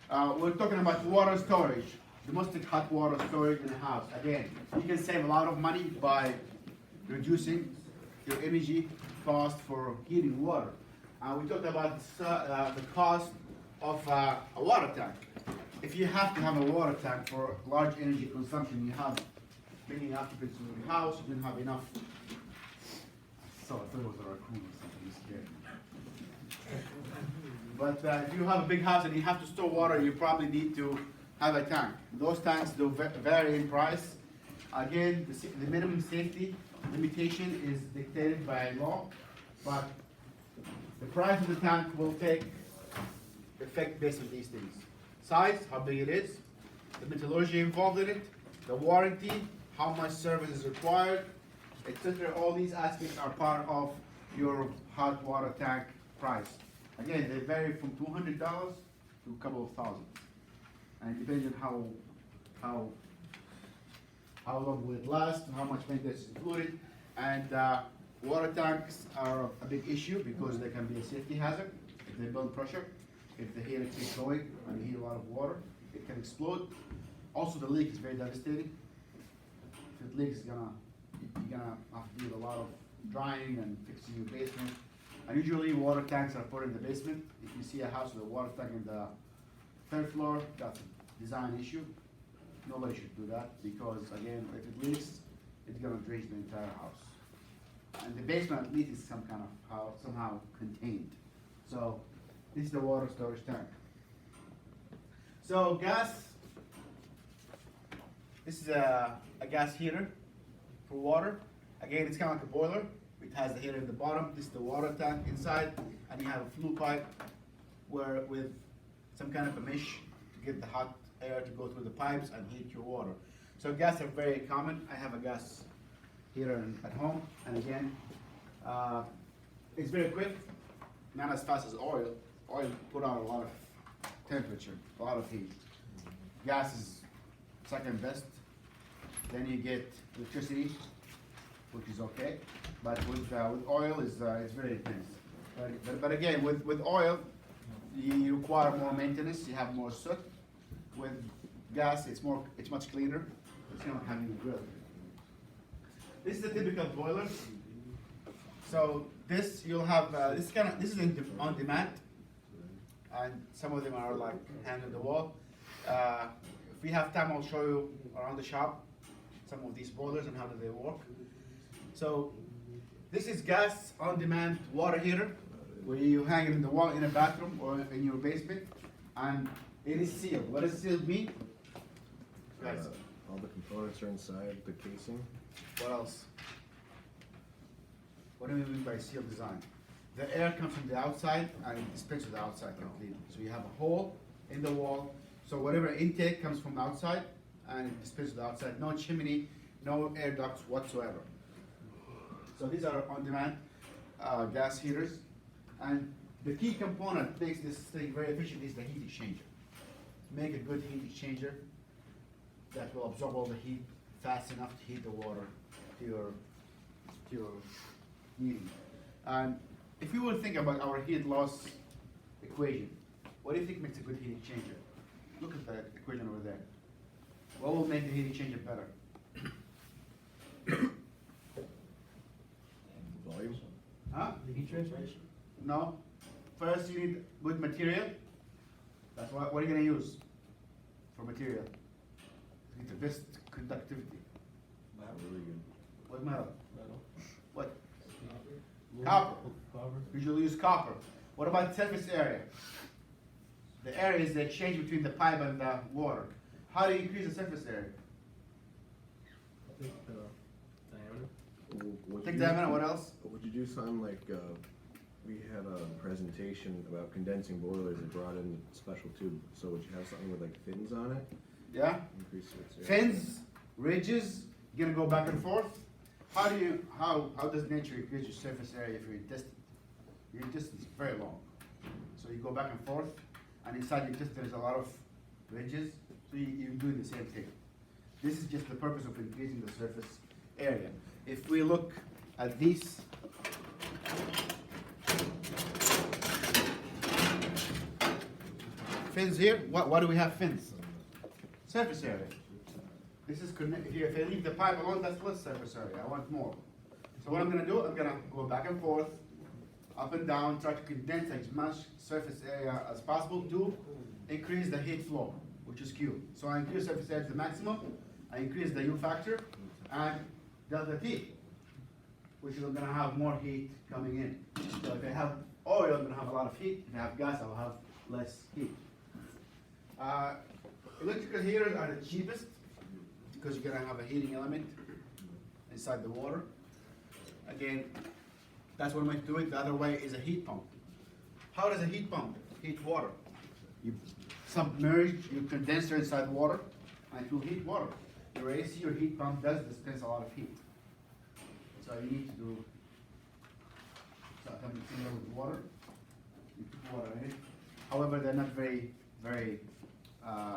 We're talking about water storage, domestic hot water storage in the house. Again, you can save a lot of money by reducing your energy cost for heating water. We talked about the cost of a water tank. If you have to have a water tank for large energy consumption, you have many occupants in your house, you don't have enough. So I thought it was a raccoon or something, it scared me. But if you have a big house and you have to store water, you probably need to have a tank. Those tanks do vary in price. Again, the minimum safety limitation is dictated by law, but the price of the tank will take effect based on these things. Size, how big it is, the metallurgy involved in it, the warranty, how much service is required, etc. All these aspects are part of your hot water tank price. Again, they vary from $200 to a couple of thousand. And it depends on how long will it last, how much maintenance is included. And water tanks are a big issue because they can be a safety hazard if they build pressure. If the heater keeps going and you heat a lot of water, it can explode. Also, the leak is very devastating. If it leaks, you're gonna have to do a lot of drying and fixing your basement. And usually, water tanks are put in the basement. If you see a house with a water tank in the third floor, that's a design issue. Nobody should do that because, again, if it leaks, it's gonna drench the entire house. And the basement at least is somehow contained. So this is the water storage tank. So gas, this is a gas heater for water. Again, it's kind of like a boiler. It has the heater in the bottom. This is the water tank inside, and you have a flue pipe with some kind of a mesh to get the hot air to go through the pipes and heat your water. So gas are very common. I have a gas heater at home, and again, it's very quick, not as fast as oil. Oil put out a lot of temperature, a lot of heat. Gas is second best. Then you get electricity, which is okay, but with oil it's very intense. But again, with oil, you require more maintenance. You have more soot. With gas, it's much cleaner. It's not having a grill. This is a typical boiler. So this you'll have this is on demand, and some of them are like hang on the wall. If we have time, I'll show you around the shop some of these boilers and how do they work. So this is gas on demand water heater, where you hang it in the wall in a bathroom or in your basement, and it is sealed. What does sealed mean? Guys, all the components are inside the casing. what else? What do we mean by sealed design? The air comes from the outside and it dispenses to the outside completely. So you have a hole in the wall. So whatever intake comes from the outside and it dispenses to the outside. No chimney, no air ducts whatsoever. So these are on-demand gas heaters. And the key component that makes this thing very efficient is the heat exchanger. Make a good heat exchanger that will absorb all the heat fast enough to heat the water to your heating. And if you were to think about our heat loss equation, what do you think makes a good heat exchanger? Look at the equation over there. What will make the heat exchanger better? Volume. Huh? The heat transfer? No. First, you need good material. That's what are you going to use for material? You need the best conductivity. Really good. What metal? Metal. What? Copper. Copper. Usually use copper. What about surface area? The area is the exchange between the pipe and the water. How do you increase the surface area? I think diameter. Thick diameter, what else? Would you do something like, we had a presentation about condensing boilers and brought in a special tube. So would you have something with like fins on it? Yeah? Increase its Fins, ridges, you're gonna go back and forth. How does nature increase your surface area if you're distant? Your distance is very long. So you go back and forth, and inside your distance there's a lot of ridges, so you're doing the same thing. This is just the purpose of increasing the surface area. If we look at these, fins here. What do we have fins? Surface area. This is connect. If I leave the pipe alone, that's less surface area. I want more. So what I'm gonna do, I'm gonna go back and forth, up and down, try to condense as much surface area as possible to increase the heat flow, which is Q. So I increase surface area to the maximum, I increase the U factor, and delta T, which is gonna have more heat coming in. So if I have oil, I'm gonna have a lot of heat. If I have gas, I'll have less heat. Electrical heaters are the cheapest because you're gonna have a heating element inside the water. Again, that's one way to do it. The other way is a heat pump. How does a heat pump heat water? You submerge your condenser inside water and it will heat water. Your AC or heat pump does dispense a lot of heat. So you need to do something similar with water. You put water in it. However, they're not very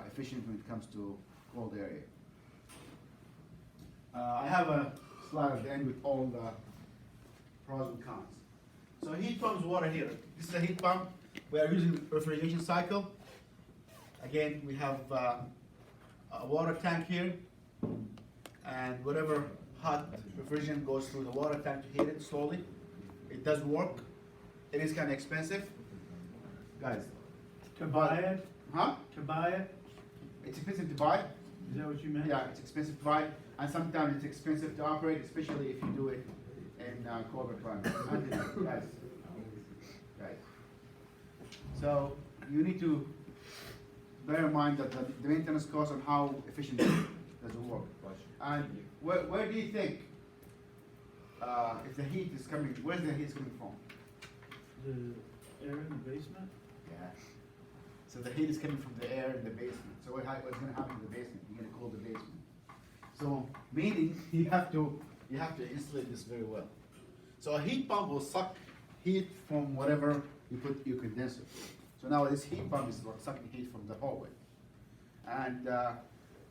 efficient when it comes to cold area. I have a slide at the end with all the pros and cons. So heat pumps water heater. This is a heat pump. We are using refrigeration cycle. Again, we have a water tank here, and whatever hot refrigerant goes through the water tank to heat it slowly. It does work. It is kind of expensive, guys. To buy it? Huh? To buy it? It's expensive to buy. Is that what you meant? Yeah, it's expensive to buy, and sometimes it's expensive to operate, especially if you do it in colder climates. Guys. So you need to bear in mind that the maintenance cost and how efficient does it work. And where do you think, if the heat is coming, where's the heat coming from? The air in the basement? Yeah. So the heat is coming from the air in the basement. So what's going to happen in the basement? You're going to cool the basement. So meaning you have to insulate this very well. So a heat pump will suck heat from whatever you put your condenser. So now this heat pump is like sucking heat from the hallway, and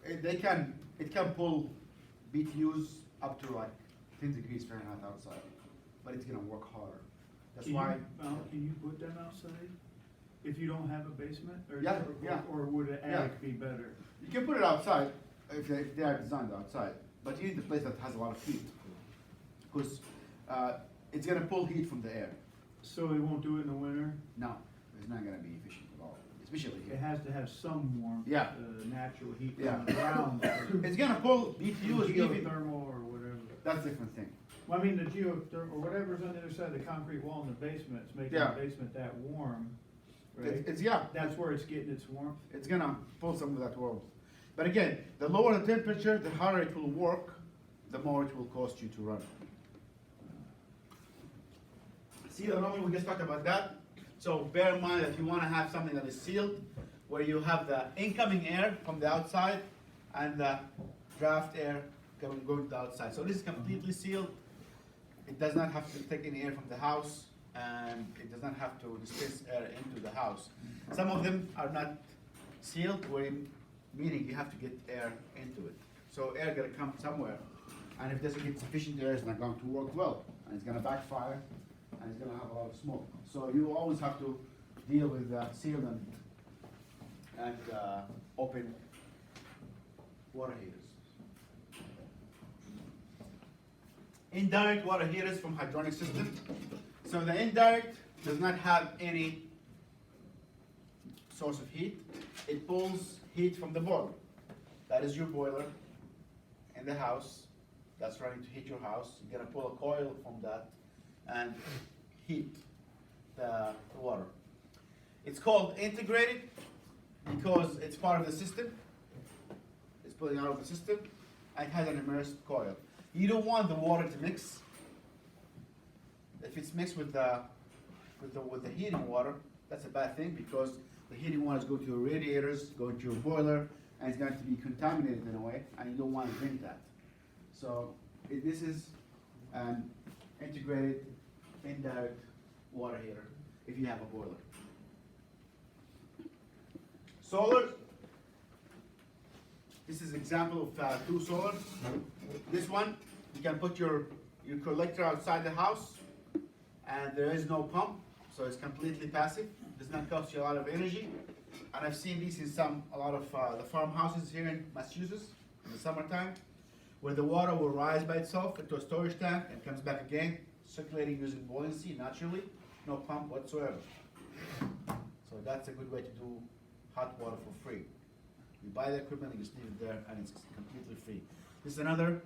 it can pull BTUs up to like 10 degrees Fahrenheit outside, but it's gonna work harder. That's why. Can you put them outside if you don't have a basement? Or, Yeah, yeah. Or would an attic be better? You can put it outside if they are designed outside, but you need a place that has a lot of heat, because it's gonna pull heat from the air. So it won't do it in the winter? No, it's not gonna be efficient at all, especially It here. has to have some warmth. Yeah. Natural heat Yeah. from the ground. It's gonna pull BTUs even. Geothermal or whatever. That's a different thing. Well, I mean, the geothermal, or whatever's on the other side of the concrete wall in the basement, it's making Yeah. the basement that warm, right? It's yeah. That's where it's getting its warmth? It's gonna pull some of that warmth. But again, the lower the temperature, the harder it will work, the more it will cost you to run. Seal anomaly, we just talked about that. So bear in mind that you want to have something that is sealed, where you have the incoming air from the outside and the draft air going to the outside. So this is completely sealed. It does not have to take any air from the house, and it does not have to dispense air into the house. Some of them are not sealed, meaning you have to get air into it. So air gonna come somewhere, and if it doesn't get sufficient air, it's not going to work well, and it's gonna backfire, and it's gonna have a lot of smoke. So you always have to deal with sealed and open water heaters. Indirect water heaters from hydronic system. So the indirect does not have any source of heat. It pulls heat from the boiler. That is your boiler in the house that's running to heat your house. You're gonna pull a coil from that and heat the water. It's called integrated because it's part of the system. It's pulling out of the system and it has an immersed coil. You don't want the water to mix. If it's mixed with the heating water, that's a bad thing because the heating water is going to your radiators, going to your boiler, and it's going to be contaminated in a way, and you don't want to drink that. So this is an integrated indirect water heater if you have a boiler. Solar. This is an example of two solars. This one, you can put your collector outside the house, and there is no pump, so it's completely passive. Does not cost you a lot of energy, and I've seen these in a lot of the farmhouses here in Massachusetts in the summertime, where the water will rise by itself into a storage tank and comes back again, circulating using buoyancy naturally, no pump whatsoever. So that's a good way to do hot water for free. You buy the equipment and you just leave it there, and it's completely free. This is another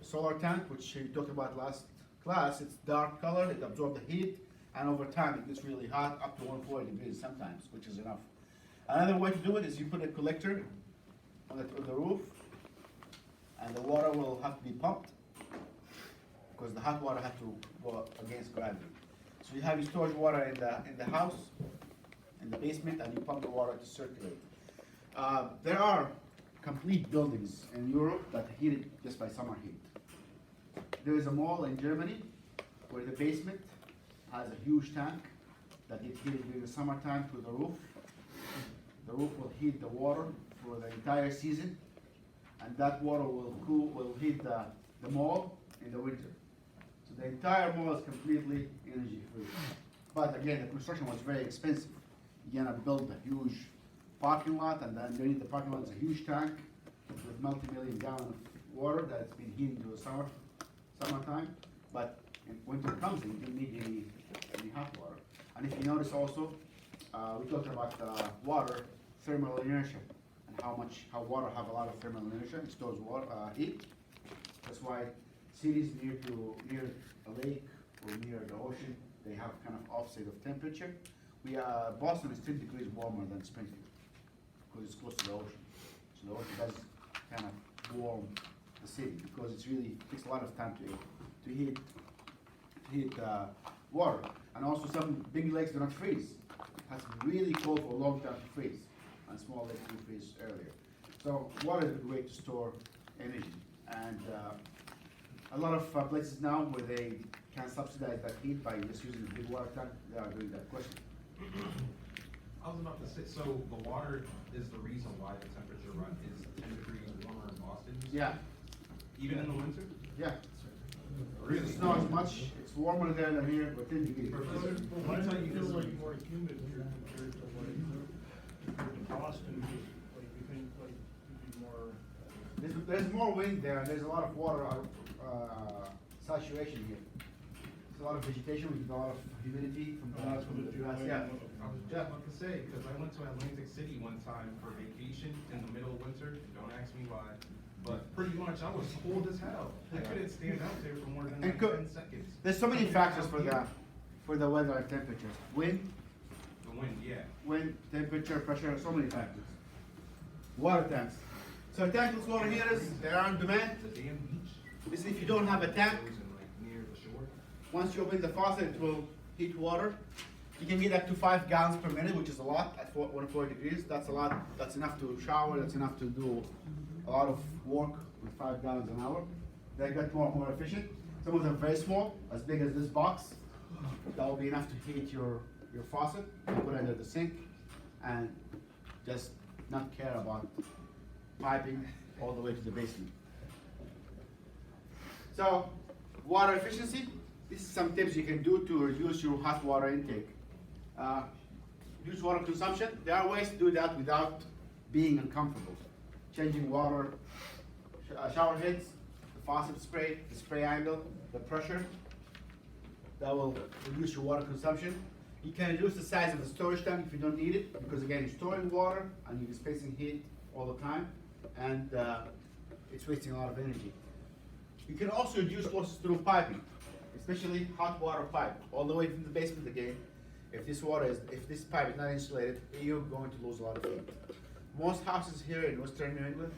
solar tank, which we talked about last class. It's dark color, it absorbs the heat, and over time it gets really hot, up to 140 degrees sometimes, which is enough. Another way to do it is you put a collector on the roof, and the water will have to be pumped, because the hot water has to go against gravity. So you have your storage water in the house, in the basement, and you pump the water to circulate. There are complete buildings in Europe that are heated just by summer heat. There is a mall in Germany where the basement has a huge tank that gets heated during the summertime to the roof. The roof will heat the water for the entire season, and that water will heat the mall in the winter. So the entire mall is completely energy free. But again, the construction was very expensive. You're gonna build a huge parking lot, and then underneath the parking lot is a huge tank with multi-million gallon of water that's been heated to the summertime. But when winter comes, you don't need any hot water. And if you notice also, we talked about water, thermal inertia, and how water have a lot of thermal inertia and stores water, heat. That's why cities near a lake or near the ocean, they have kind of offset of temperature. Boston is 10 degrees warmer than Springfield because it's close to the ocean. So the ocean does kind of warm the city because it takes a lot of time to heat water. And also some big lakes do not freeze. It has to be really cold for a long time to freeze, and small lakes do freeze earlier. So water is a good way to store energy. And a lot of places now where they can subsidize that heat by just using a big water tank, they are doing that. Question? I was about to say, so the water is the reason why the temperature is 10 degrees warmer in Boston? Yeah. Even in the winter? Yeah. Really? It's not as much. It's warmer there than here, but 10 degrees. Why does it feel like more humid here compared to like Boston? Like you think like it'd be more. There's more wind there, and there's a lot of water saturation here. There's a lot of vegetation with a lot of humidity from the grass. Yeah. I was just about to say, because I went to Atlantic City one time for vacation in the middle of winter, don't ask me why, but pretty much I was cold as hell. I couldn't stand out there for more than like 10 seconds. There's so many factors for the weather and temperatures. Wind, The wind, yeah. temperature, pressure, so many factors. Water tanks. So tankless water heaters, they're on demand. The damn beach. This is if you don't have a tank. Frozen, like, near the shore. Once you open the faucet, it will heat water. You can get up to 5 gallons per minute, which is a lot at 140 degrees. That's a lot. That's enough to shower. That's enough to do a lot of work with 5 gallons an hour. They get more efficient. Some of them very small, as big as this box. That will be enough to heat your faucet. You put it under the sink and just not care about piping all the way to the basement. So, water efficiency. This is some tips you can do to reduce your hot water intake. Reduce water consumption. There are ways to do that without being uncomfortable. Changing water, shower heads, the faucet spray, the spray angle, the pressure. That will reduce your water consumption. You can reduce the size of the storage tank if you don't need it, because again, you're storing water and you're dispensing heat all the time, and it's wasting a lot of energy. You can also reduce losses through piping, especially hot water pipe, all the way from the basement again. If this pipe is not insulated, you're going to lose a lot of heat. Most houses here in Western New England,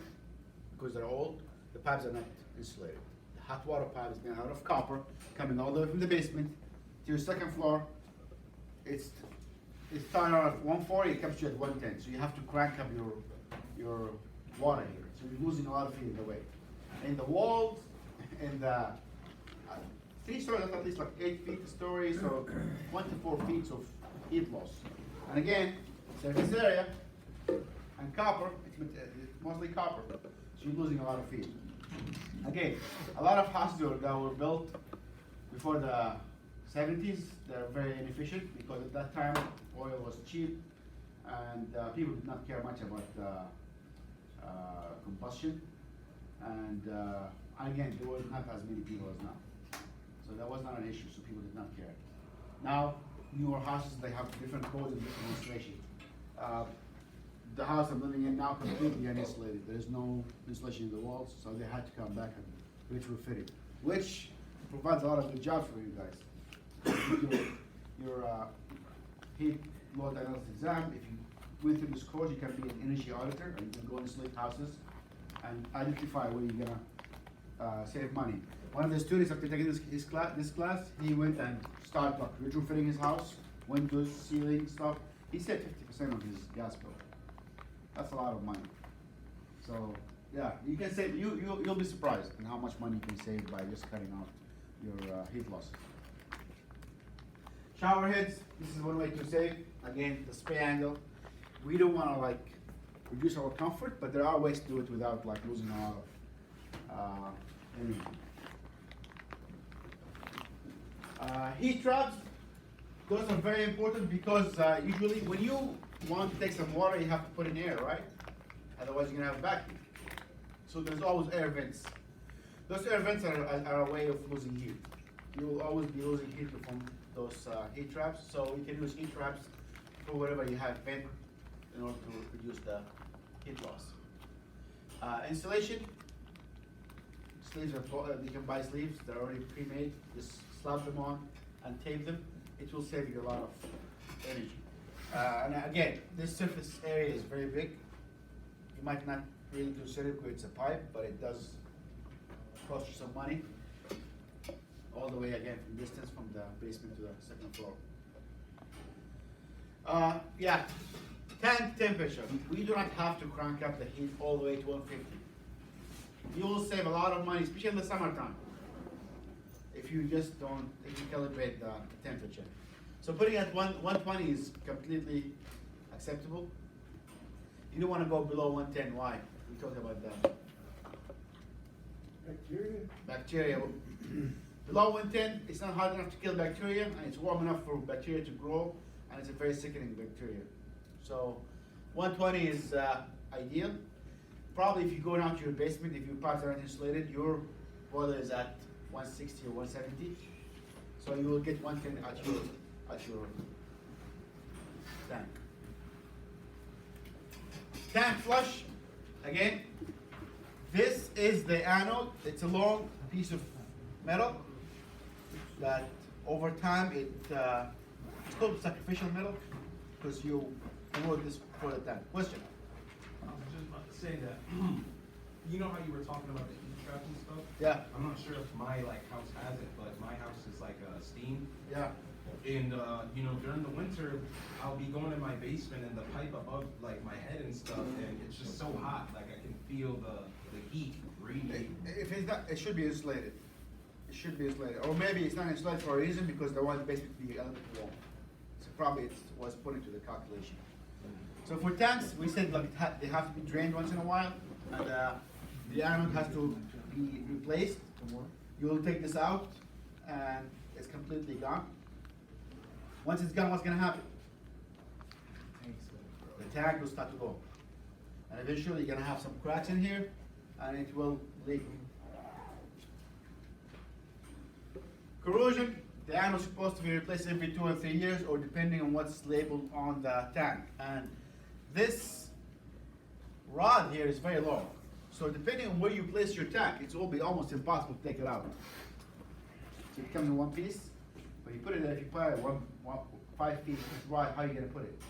because they're old, the pipes are not insulated. The hot water pipe is made out of copper, coming all the way from the basement to your second floor. It's starting out at 140, it comes to you at 110. So you have to crank up your water heater. So you're losing a lot of heat in the way. In the walls, in the 3 stories, that's at least like 8 feet a story, so 1 to 4 feet of heat loss. And again, surface area and copper, it's mostly copper, so you're losing a lot of heat. Again, a lot of houses that were built before the 70s, they're very inefficient because at that time oil was cheap and people did not care much about combustion, and again, there was not as many people as now. So that was not an issue, so people did not care. Now, newer houses, they have different codes and different insulation. The house I'm living in now completely uninsulated. There is no insulation in the walls, so they had to come back and retrofit it, which provides a lot of good jobs for you guys. Your heat load analysis exam, if you went through this course, you can be an energy auditor, and you can go insulate houses and identify where you're gonna save money. One of the students, after taking this class, he went and started like retrofitting his house, windows, ceiling, stuff. He saved 50% of his gas bill. That's a lot of money. So yeah, you can save. You'll be surprised in how much money you can save by just cutting out your heat loss. Shower heads. This is one way to save. Again, the spray angle. We don't want to like reduce our comfort, but there are ways to do it without like losing a lot of energy. Heat traps, those are very important because usually when you want to take some water, you have to put in air, right? Otherwise you're gonna have vacuum. So there's always air vents. Those air vents are a way of losing heat. You will always be losing heat from those heat traps, so you can use heat traps for wherever you have vent in order to reduce the heat loss. Insulation, sleeves are, you can buy sleeves, they're already pre-made. Just slap them on and tape them. It will save you a lot of energy. And again, this surface area is very big. You might not really consider it because it's a pipe, but it does cost you some money. All the way again from distance from the basement to the second floor. Yeah, tank temperature. We do not have to crank up the heat all the way to 150. You will save a lot of money, especially in the summertime, if you just don't, if you calibrate the temperature. So putting at 120 is completely acceptable. You don't want to go below 110. Why? We talked about that. Bacteria. Below 110, it's not hard enough to kill bacteria, and it's warm enough for bacteria to grow, and it's a very sickening bacteria. So 120 is ideal. Probably if you go down to your basement, if your pipes aren't insulated, your boiler is at 160 or 170. So you will get 110 at your tank. Tank flush, again, this is the anode. It's a long piece of metal that over time it's called sacrificial metal because you promote this for the tank. Question? I was just about to say that, you know how you were talking about the heat trap and stuff? Yeah. I'm not sure if my house has it, but my house is steam. Yeah. And during the winter, I'll be going in my basement and the pipe above my head and stuff, and it's just so hot, I can feel the heat radiating. If it's not, it should be insulated. It should be insulated, or maybe it's not insulated for a reason because they want the basement to be a little bit warm. So probably it was put into the calculation. So for tanks, we said they have to be drained once in a while, and the anode has to be replaced. You will take this out, and it's completely gone. Once it's gone, what's going to happen? The tank will start to go, and eventually you're going to have some cracks in here, and it will leak. Corrosion, the anode is supposed to be replaced every 2 or 3 years, or depending on what's labeled on the tank. And this rod here is very long, so depending on where you place your tank, it will be almost impossible to take it out. So it comes in one piece, but you put it there. If you put it 5 feet wide, how are you going to put it?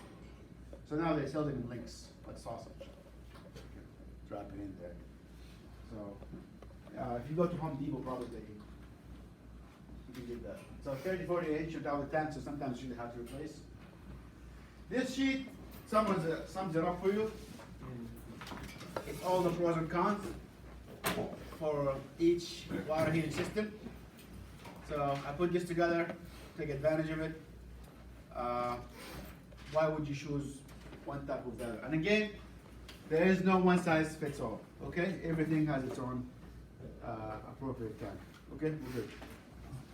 So now they sell them in links, like sausage. Drop it in there. So if you go to Home Depot, probably you can get that. So 30-40 inch without the tank, so sometimes you have to replace. This sheet sums it up for you. It's all the pros and cons for each water heating system. So I put this together, take advantage of it. Why would you choose one type of the other? And again, there is no one size fits all. Okay, everything has its own appropriate tank. Okay, we're good.